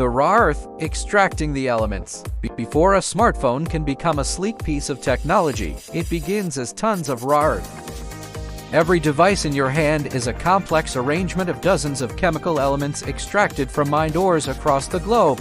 The raw earth, extracting the elements. Before a smartphone can become a sleek piece of technology, it begins as tons of raw earth. Every device in your hand is a complex arrangement of dozens of chemical elements extracted from mined ores across the globe.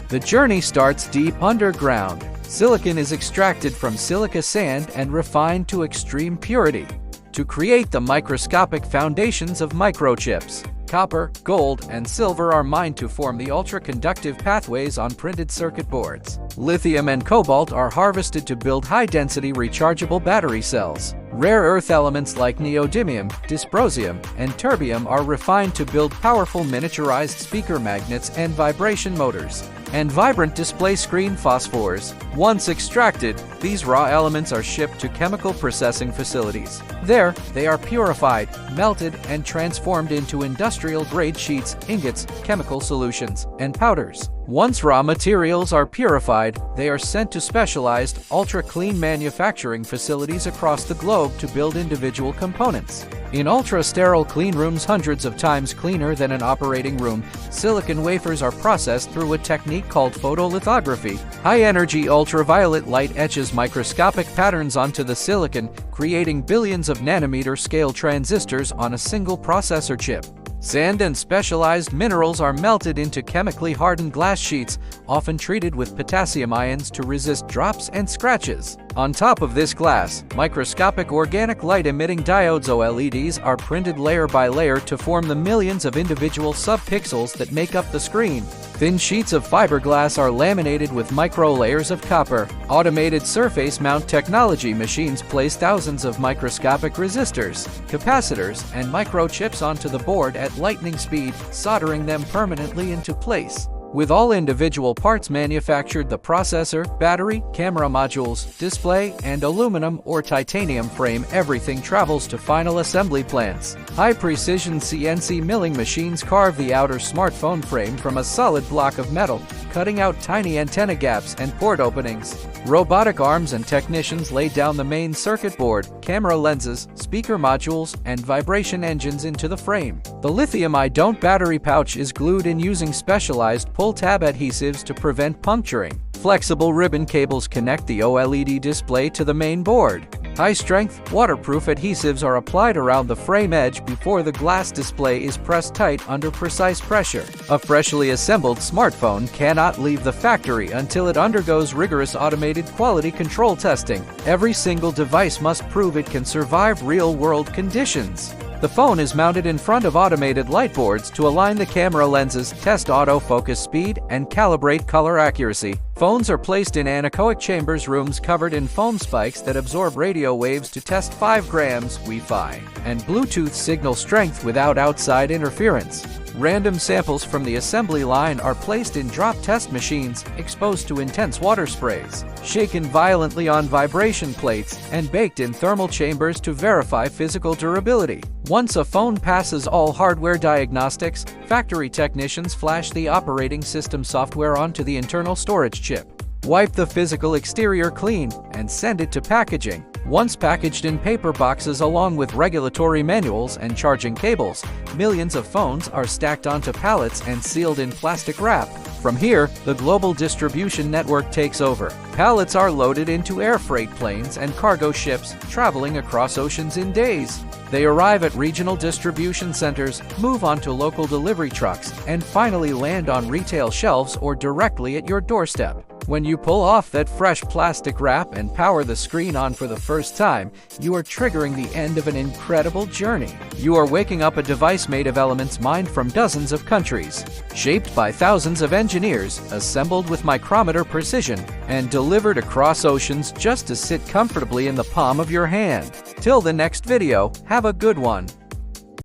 The journey starts deep underground. Silicon is extracted from silica sand and refined to extreme purity to create the microscopic foundations of microchips. Copper, gold, and silver are mined to form the ultra-conductive pathways on printed circuit boards. Lithium and cobalt are harvested to build high-density rechargeable battery cells. Rare earth elements like neodymium, dysprosium, and terbium are refined to build powerful miniaturized speaker magnets and vibration motors. And vibrant display screen phosphors. Once extracted, these raw elements are shipped to chemical processing facilities. There, they are purified, melted, and transformed into industrial-grade sheets, ingots, chemical solutions, and powders. Once raw materials are purified, they are sent to specialized, ultra-clean manufacturing facilities across the globe to build individual components. In ultra-sterile clean rooms hundreds of times cleaner than an operating room, silicon wafers are processed through a technique called photolithography. High-energy ultraviolet light etches microscopic patterns onto the silicon, creating billions of nanometer-scale transistors on a single processor chip. Sand and specialized minerals are melted into chemically hardened glass sheets, often treated with potassium ions to resist drops and scratches. On top of this glass, microscopic organic light-emitting diodes OLEDs are printed layer by layer to form the millions of individual subpixels that make up the screen. Thin sheets of fiberglass are laminated with micro-layers of copper. Automated surface mount technology machines place thousands of microscopic resistors, capacitors, and microchips onto the board at lightning speed, soldering them permanently into place. With all individual parts manufactured, the processor, battery, camera modules, display, and aluminum or titanium frame, everything travels to final assembly plants. High-precision CNC milling machines carve the outer smartphone frame from a solid block of metal, cutting out tiny antenna gaps and port openings. Robotic arms and technicians lay down the main circuit board, camera lenses, speaker modules, and vibration engines into the frame. The lithium-ion battery pouch is glued in using specialized pull-tab adhesives to prevent puncturing. Flexible ribbon cables connect the OLED display to the main board. High-strength, waterproof adhesives are applied around the frame edge before the glass display is pressed tight under precise pressure. A freshly assembled smartphone cannot leave the factory until it undergoes rigorous automated quality control testing. Every single device must prove it can survive real-world conditions. The phone is mounted in front of automated light boards to align the camera lenses, test autofocus speed, and calibrate color accuracy. Phones are placed in anechoic chambers rooms covered in foam spikes that absorb radio waves to test 5 grams Wi-Fi and Bluetooth signal strength without outside interference. Random samples from the assembly line are placed in drop test machines, exposed to intense water sprays, shaken violently on vibration plates, and baked in thermal chambers to verify physical durability. Once a phone passes all hardware diagnostics, factory technicians flash the operating system software onto the internal storage chip, wipe the physical exterior clean, and send it to packaging. Once packaged in paper boxes along with regulatory manuals and charging cables, millions of phones are stacked onto pallets and sealed in plastic wrap. From here, the global distribution network takes over. Pallets are loaded into air freight planes and cargo ships, traveling across oceans in days. They arrive at regional distribution centers, move onto local delivery trucks, and finally land on retail shelves or directly at your doorstep. When you pull off that fresh plastic wrap and power the screen on for the first time, you are triggering the end of an incredible journey. You are waking up a device made of elements mined from dozens of countries, shaped by thousands of engineers, assembled with micrometer precision, and delivered across oceans just to sit comfortably in the palm of your hand. Till the next video, have a good one.